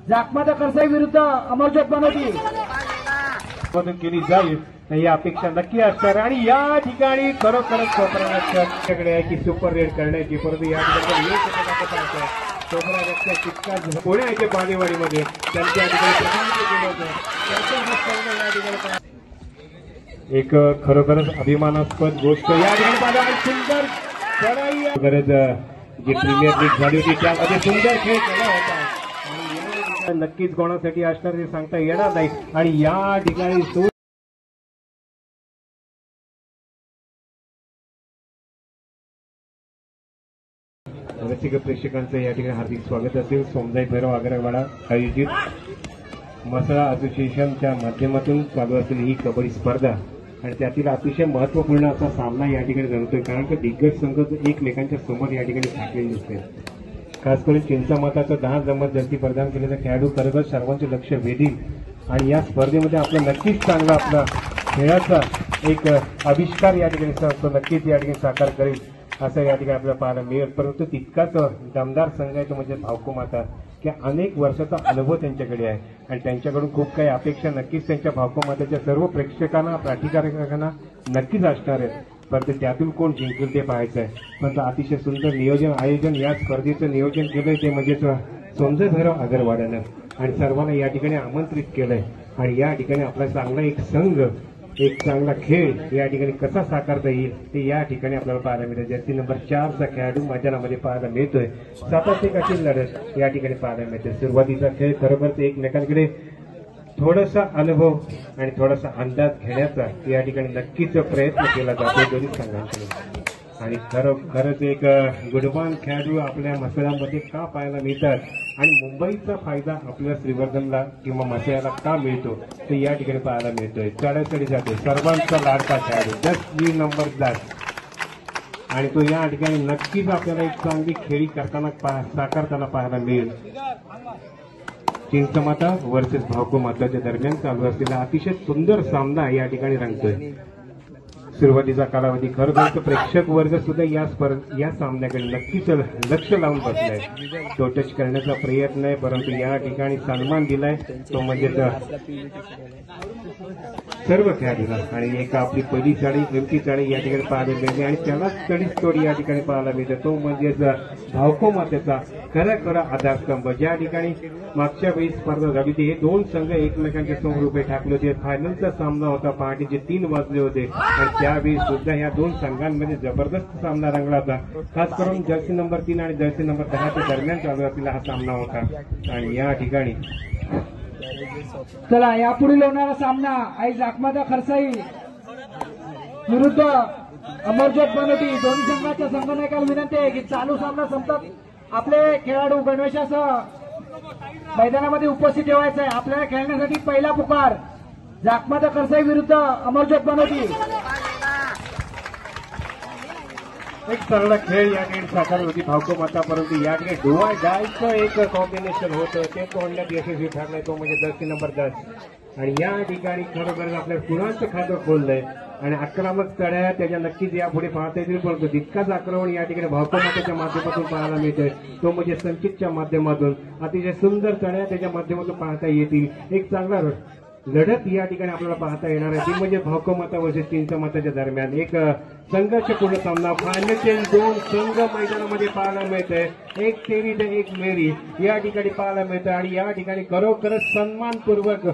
जाकमाता करसाई विरुद्ध अमरज्योत बनवती मदत केली जाईल ही अपेक्षा नक्की असणार आणि या ठिकाणी खरोखरच कोपराकडे आहे की सुपर रेड करण्याची, परंतु या ठिकाणी कोपरा तितका पुणे आहे बालेवाडीमध्ये त्यांच्या एक खरोखरच अभिमानास्पद गोष्ट या ठिकाणी सुंदर गरज जी प्रीमियर लीग झाली होती त्यामध्ये सुंदर खेळ केला होता आणि नक्कीच कोणासाठी असणार ते सांगता येणार नाही आणि या ठिकाणी रसिक प्रेक्षकांचं या ठिकाणी हार्दिक स्वागत असेल. सोमजाई भैरव आगरवाडा आयोजित मसाळा असोसिएशनच्या माध्यमातून चालू असलेली ही कबड्डी स्पर्धा आणि त्यातील अतिशय महत्वपूर्ण असा सामना या ठिकाणी जमतोय, कारण की दिग्गज संघ एकमेकांच्या समोर या ठिकाणी ठाकलेले दिसते. खास करून चिंचामाताचं 10 जमत जर्सी प्रदान केलेला खेळाडू खरोखर सर्वांचे लक्ष वेधील आणि या स्पर्धेमध्ये आपला नक्कीच चांगला आपला खेळाचा एक आविष्कार या ठिकाणी नक्कीच या ठिकाणी साकार करेल असं या ठिकाणी आपल्याला पाहायला मिळेल. परंतु तितकाच दमदार संघ आहे तो म्हणजे भावको माता, की अनेक वर्षाचा अनुभव त्यांच्याकडे आहे आणि त्यांच्याकडून खूप काही अपेक्षा नक्कीच त्यांच्या भावको मातेच्या सर्व प्रेक्षकांना प्राधिकारिकांना नक्कीच असणार आहेत. परंतु त्यातून कोण जिंकेल ते पाहायचं आहे. परंतु अतिशय सुंदर नियोजन आयोजन या स्पर्धेचं नियोजन केलंय ते म्हणजेच सोमजाई भैरव आगरवाड्यानं आणि सर्वांना या ठिकाणी आमंत्रित केलंय आणि या ठिकाणी आपला चांगला एक संघ एक चांगला खेळ या ठिकाणी कसा साकारता येईल ते या ठिकाणी आपल्याला पाहायला मिळेल. जर्सी नंबर 4चा खेळाडू मैदानामध्ये पाहायला मिळतोय. 7 अशी लढत या ठिकाणी पाहायला मिळते. सुरुवातीचा खेळ खरोखरच एकमेकांकडे थोडासा अनुभव आणि थोडासा अंदाज घेण्याचा या ठिकाणी नक्कीच प्रयत्न केला जातो दोन्ही संघांकडून आणि खरंच एक गुणवान खेळाडू आपल्या मसाळ्यामध्ये का पाहायला मिळतात आणि मुंबईचा फायदा आपल्या श्रीवर्धनला किंवा मसाळ्याला का मिळतो ते या ठिकाणी पाहायला मिळतोय. चढाचढी जाते सर्वांचा लाडका खेळाडू 10 नंबर 10 आणि तो या ठिकाणी नक्कीच आपल्याला एक चांगली खेळी करताना साकारताना पाहायला मिळेल. चिंचमाता वर्सेस भावको माताच्या दरम्यान चालू असलेला अतिशय सुंदर सामना या ठिकाणी रंगतोय. सुरुवातीचा कालावधी खरोखर प्रेक्षक वर्ग सुद्धा या सामन्याकडे नक्कीच लक्ष लावून बसलाय. तो टच करण्याचा प्रयत्न आहे, परंतु या ठिकाणी सन्मान दिलाय तो म्हणजे सर्व खेळाडूंना आणि एक आपली पहिली चाळी एमटी चाळी या ठिकाणी पाहायला मिळते आणि त्यालाच कधीच तोडी या ठिकाणी पाहायला मिळते. तो म्हणजेच भावको मातेचा खरा आधारस्तंभ. ज्या ठिकाणी मागच्या वेळी स्पर्धा झाली होती हे दोन संघ एकमेकांच्या समोर उभे ठाकले होते. फायनलचा सामना होता, पहाटेचे 3 वाजले होते आणि त्यावेळी सुद्धा या दोन संघांमध्ये जबरदस्त सामना रंगला होता. खास करून जर्सी नंबर 3 आणि जर्सी नंबर 10च्या दरम्यान चालू असलेला हा सामना होता आणि या ठिकाणी चला यापुढील होणारा सामना आहे जाकमाता खरसाई विरुद्ध अमरज्योत बनवती. दोन्ही संघाच्या संघनायकाला विनंती आहे की चालू सामना संपतात आपले खेळाडू गणवेशासह मैदानामध्ये उपस्थित ठेवायचं आहे. आपल्याला खेळण्यासाठी पहिला पुकार जाकमाता खरसाई विरुद्ध अमरज्योत बनवती. एक सरळ खेळ या ठिकाणी साकार होती भावको माता, परंतु या ठिकाणी डोआ डायचं एक कॉम्बिनेशन होतं ते तोडण्यात यशस्वी ठरलंय तो म्हणजे जर्सी नंबर 10 आणि या ठिकाणी खरोखर आपल्या कुणाचं खातं खोललंय आणि आक्रमक चढ्या त्याच्या नक्कीच यापुढे पाहता येतील, परंतु तितकाच आक्रमण या ठिकाणी भावको मातेच्या माध्यमातून पाहायला मिळतंय तो म्हणजे संचितच्या माध्यमातून अतिशय सुंदर चढ्या त्याच्या माध्यमातून पाहता येतील. एक चांगला लढत या ठिकाणी आपल्याला पाहता येणार आहे ती म्हणजे भावको माता वर्सेस चिंचमाताच्या दरम्यान एक संघर्षपूर्ण सामना. फायनलचे 2 संघ मैदानामध्ये पाहायला मिळतंय. एक तेरी तर एक मेरी या ठिकाणी पाहायला मिळतं आणि या ठिकाणी खरोखरच सन्मानपूर्वक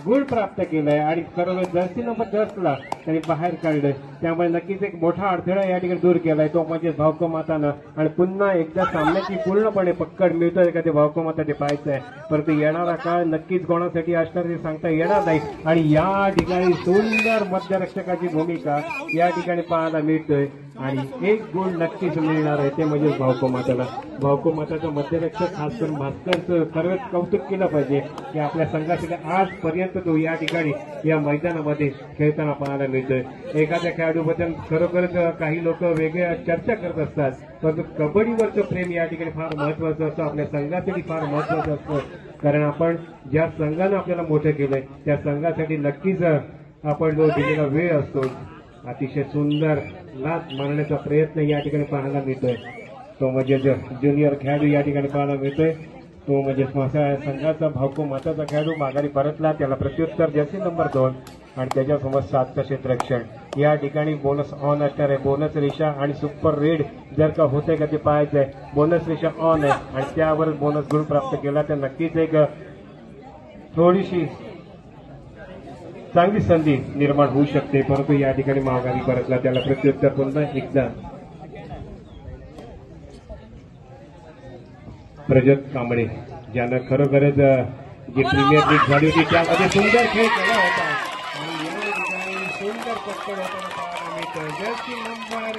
गुण प्राप्त केलाय आणि खरोखर जर्सी नंबर 10ला त्यांनी बाहेर काढलंय. त्यामुळे नक्कीच एक मोठा अडथळा या ठिकाणी दूर केलाय तो म्हणजे भावको मातानं आणि पुन्हा एकदा सामन्याची पूर्णपणे पक्कड मिळतोय का ते भावको माता ते पाहायचं आहे. परंतु येणारा काळ नक्कीच कोणासाठी असणार ते सांगता येणार नाही आणि या ठिकाणी सुंदर मध्यरक्षकाची भूमिका या ठिकाणी पाहायला मिळतोय आणि एक गुण नक्कीच मिळणार आहे ते म्हणजे भावको माताला. भावको माताचा मध्यरक्षक खास करून भास्करचं खरंच कौतुक केलं पाहिजे की आपल्या संघासाठी आजपर्यंत तो या ठिकाणी या मैदानामध्ये खेळताना पाहायला मिळतोय. एखाद्या खेळाडूबद्दल खरोखरच काही लोक वेगळ्या चर्चा करत असतात, परंतु कबड्डीवरचं प्रेम या ठिकाणी फार महत्वाचं असतं, आपल्या संघासाठी फार महत्वाचं असतं, कारण आपण ज्या संघानं आपल्याला मोठं केलंय त्या संघासाठी नक्कीच आपण जो दिलेला वेळ असतो अतिशय सुंदर लाच मारण्याचा प्रयत्न या ठिकाणी पाहायला मिळतोय तो म्हणजे ज्युनियर खेळाडू या ठिकाणी पाहायला मिळतोय तो म्हणजे म्हसळा संघाचा भावको माताचा खेळाडू माघारी परतला. त्याला प्रत्युत्तर जर्सी नंबर 2 आणि त्याच्यासमोर 7चं क्षेत्ररक्षण. या ठिकाणी बोनस ऑन असणार आहे. बोनस रेषा आणि सुपर रेड जर का होते का ते पाहायचं आहे. बोनस रेषा ऑन आहे आणि त्यावर बोनस गुण प्राप्त केला तर नक्कीच एक थोडीशी चांगली संधी निर्माण होऊ शकते. परंतु या ठिकाणी माघारी परतला. त्याला प्रत्युत्तर पुन्हा एकदा प्रजोत कांबळे ज्यानं खरोखरच जी प्रीमियर लीग झाली होती त्यामध्ये सुंदर खेळ केला होता आणि या ठिकाणी सुंदर पटकन होताना पाहायला मिळतं. जर्सी नंबर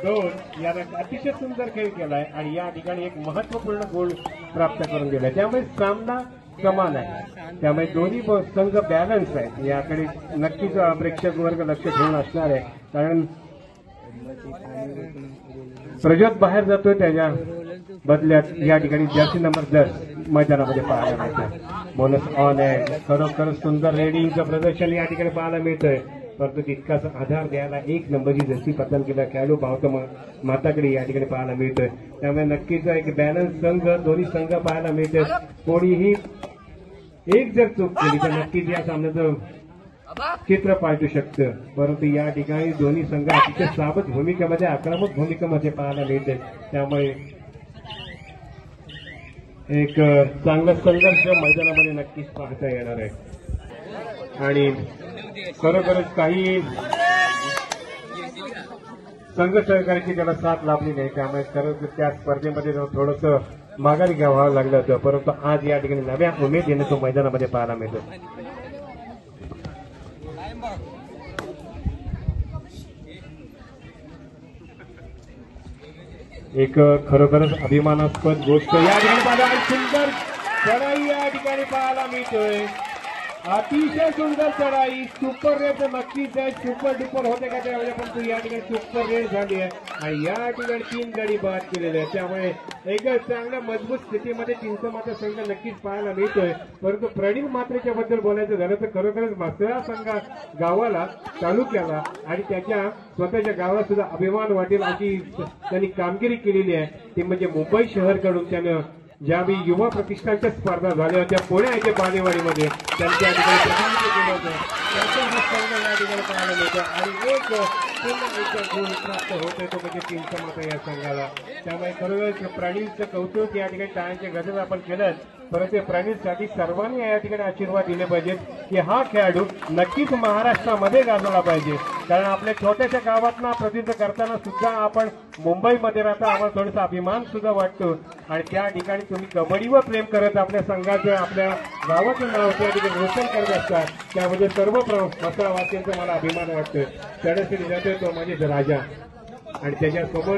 2 यानं अतिशय सुंदर खेळ केलाय आणि या ठिकाणी एक महत्वपूर्ण गोल प्राप्त करून दिलाय. त्यामुळे सामना समान आहे. त्यामुळे दोन्ही संघ बॅलन्स आहेत. याकडे नक्कीच प्रेक्षक वर्ग लक्ष ठेवून असणार आहे. कारण प्रजोत बाहेर जातोय त्याच्या बदल्यात या ठिकाणी जर्सी नंबर 10 मैदानामध्ये पाहायला मिळतं. बोनस ऑन आहे. खरोखर सुंदर रेडिंगचं प्रदर्शन या ठिकाणी पाहायला मिळतंय. परंतु तितकाच आधार द्यायला 1 नंबरची जर्सी पतन केला खेळाडू भावतो माताकडे या ठिकाणी पाहायला मिळतोय. त्यामुळे नक्कीच एक बॅलन्स संघ दोन्ही संघ पाहायला मिळते. कोणीही एक जर चूक केली तर नक्कीच या सामन्याचं चित्र पालटू शकतं. परंतु या ठिकाणी दोन्ही संघ अतिशय सावध भूमिकेमध्ये आक्रमक भूमिकेमध्ये पाहायला मिळते. त्यामुळे एक चांगला संघर्ष मैदानामध्ये नक्कीच पाहता येणार आहे. आणि खरोखरच काही संघ सहकार्याची त्याला साथ लाभली नाही. त्यामुळे खरंच त्या स्पर्धेमध्ये थोडंसं माघारी घ्यावं लागलं होतं. परंतु आज या ठिकाणी नव्या उमेदीने तो मैदानामध्ये पाहायला मिळतो. एक खरोखरच अभिमानास्पद गोष्ट या ठिकाणी पाहायला सुंदर चढाई या ठिकाणी पाहायला मिळतोय. अतिशय सुंदर चढाई. सुपर रेड तर नक्कीच आहे. सुपर डुपर होते का त्यावेळेला परंतु या ठिकाणी सुपर रेड झाली आहे आणि या ठिकाणी 3 गडी बाद केलेले आहेत. त्यामुळे एक चांगल्या मजबूत स्थितीमध्ये चिंचमाता संघ नक्कीच पाहायला मिळतोय. परंतु प्रणील मात्रेच्या बद्दल बोलायचं झालं तर खरोखरच म्हसळा संघा गावाला तालुक्याला आणि त्याच्या स्वतःच्या गावाला सुद्धा अभिमान वाटेल अशी त्यांनी कामगिरी केलेली आहे. ती म्हणजे मुंबई शहरकडून त्यानं ज्यावेळी युवा प्रतिष्ठानच्या स्पर्धा झाल्या होत्या पुणे येथे बालेवाडीमध्ये त्यांच्या ठिकाणी प्रतिनिधित्व केलं होतं. त्यांचा हा संघ या ठिकाणी पाहायला मिळतो आणि एक गुण प्राप्त होत आहे तो म्हणजे चिंचमाता या संघाला. त्यामुळे खरोखर प्रणीलचं कौतुक या ठिकाणी टाळ्यांच्या गजर आपण केलं. परंतु प्रणीलसाठी सर्वांनी या ठिकाणी आशीर्वाद दिले पाहिजेत की हा खेळाडू नक्कीच महाराष्ट्रामध्ये गाजवला पाहिजे. कारण आपल्या छोट्याशा गावातना प्रतिनिधित्व करताना सुद्धा आपण मुंबईमध्ये राहता आम्हाला थोडासा अभिमान सुद्धा वाटतो आणि त्या ठिकाणी तुम्ही कबड्डीवर प्रेम करत आपल्या संघाचं आपल्या गावाचं नाव त्या ठिकाणी रोशन करत असतात. त्यामध्ये सर्व मसावासीयांचा मला अभिमान वाटतोय. चढ्यासाठी जातोय तो म्हणजे राजा आणि त्याच्यासमोर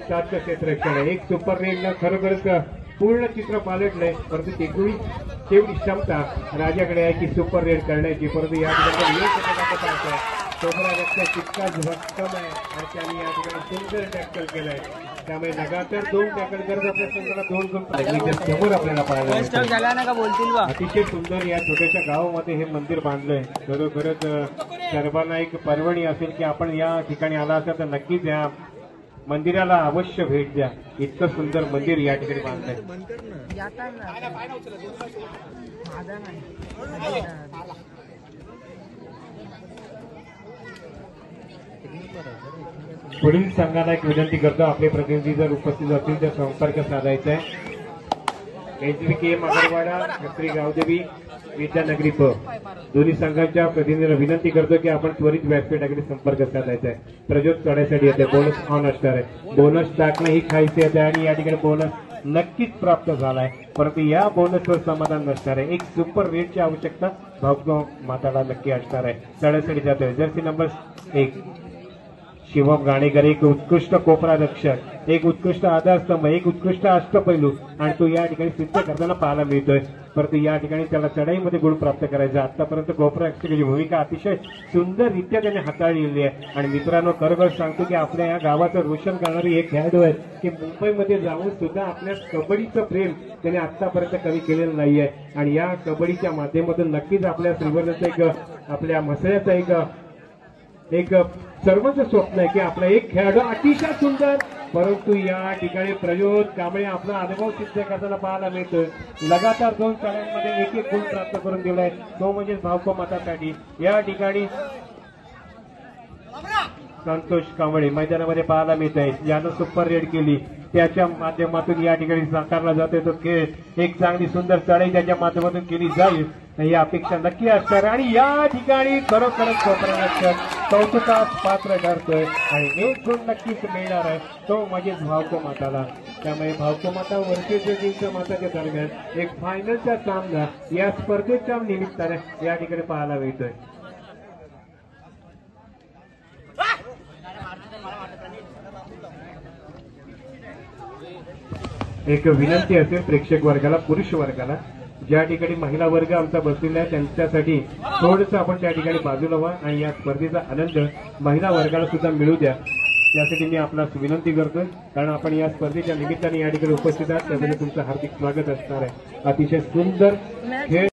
7चं क्षेत्ररक्षण आहे. एक सुपर रेडनं खरोखरच पूर्ण चित्र पालटलंय. परंतु तेवढी क्षमता राजाकडे आहे की सुपर रेड करण्याची. परंतु या ठिकाणी तोबरा रक्षा तितकाच भक्कम आहे आणि त्यांनी या ठिकाणी सुंदर टॅकल केलंय. त्यामुळे लगातार 2 टॅकल करत आपल्या संघाला 2 गुण समोर आपल्याला पाहायला मिळतं. अतिशय सुंदर या छोट्याशा गावामध्ये हे मंदिर बांधलंय. खरोखरच सर्वांना एक पर्वणी असेल की आपण या ठिकाणी आला असेल तर नक्कीच या मंदिराला अवश्य भेट द्या. इतकं सुंदर मंदिर या ठिकाणी बांधलंय. पुढील संघाला एक विनंती करतो आपले प्रतिनिधी जर उपस्थित असतील तर संपर्क साधायचा आहे. SBKM अगरवाडा श्री गावदेवी विद्यानगरी प दोन्ही संघांच्या प्रतिनिधीला विनंती करतो की आपण त्वरित व्यासपीठाकडे संपर्क साधायचा आहे. प्रजोत चढायसाठी येते. बोनस ऑन असणार आहे. बोनस टाकणं ही खायचे आणि या ठिकाणी बोनस नक्कीच प्राप्त झालाय. परंतु या बोनसवर समाधान नसणार आहे. एक सुपर रेटची आवश्यकता भावगाव माताला नक्की असणार आहे. चढायसाठी जातोय जर्सी नंबर 1 शिवम गाणेकर. एक उत्कृष्ट कोपरा रक्षक, एक उत्कृष्ट आधारस्तंभ, एक उत्कृष्ट अष्टपैलू आणि तो या ठिकाणी सिद्ध करताना पाहायला मिळतोय. परंतु या ठिकाणी त्याला चढाईमध्ये गुण प्राप्त करायचा. आतापर्यंत कोपरा रक्षकाची भूमिका अतिशय सुंदररित्या त्याने हाताळलेली आहे. आणि मित्रांनो खरोखर सांगतो की आपल्या या गावाचं रोशन करणारी एक खेळाडू आहे की मुंबईमध्ये जाऊन सुद्धा आपल्या कबड्डीचं प्रेम त्याने आतापर्यंत कमी केलेलं नाहीये. आणि या कबड्डीच्या माध्यमातून नक्कीच आपल्या श्रीवर्धनचं एक आपल्या म्हसळ्याचं एक सर्वांचं स्वप्न आहे की आपला एक खेळाडू अतिशय सुंदर परंतु या ठिकाणी प्रज्योत कांबळे आपला अनुभव सिद्ध करताना पाहायला मिळतोय. लगातार 2 साड्यांमध्ये एक गुण प्राप्त करून दिलाय, तो म्हणजे भावको मतासाठी. या ठिकाणी संतोष कांबळे मैदानामध्ये पाहायला मिळत आहे. यानं सुपर रेड केली, त्याच्या माध्यमातून या ठिकाणी साकारला जातोय तो खेळ. एक चांगली सुंदर चढाई त्याच्या माध्यमातून केली जाईल ही अपेक्षा नक्की असणार. आणि या ठिकाणी खरोखरच कोपरानक्षर कौतुकास पात्र ठरतोय आणि एक गुण नक्कीच मिळणार आहे, तो म्हणजेच भावको माताला. त्यामुळे भावको माता वर्षेच्या दिवस माताच्या दरम्यान एक फायनलचा सामना या स्पर्धेच्या निमित्ताने या ठिकाणी पाहायला मिळतोय. एक विनंती असेल प्रेक्षक वर्गाला, पुरुष वर्गाला, ज्या ठिकाणी महिला वर्ग आमचा बसलेला आहे त्यांच्यासाठी थोडंसं आपण त्या ठिकाणी बाजूला व्हा आणि या स्पर्धेचा आनंद महिला वर्गाला सुद्धा मिळू द्या, यासाठी मी आपणास विनंती करतोय. कारण आपण या स्पर्धेच्या निमित्ताने या ठिकाणी उपस्थित आहात, त्यासाठी तुमचं हार्दिक स्वागत असणार आहे. अतिशय सुंदर खेळ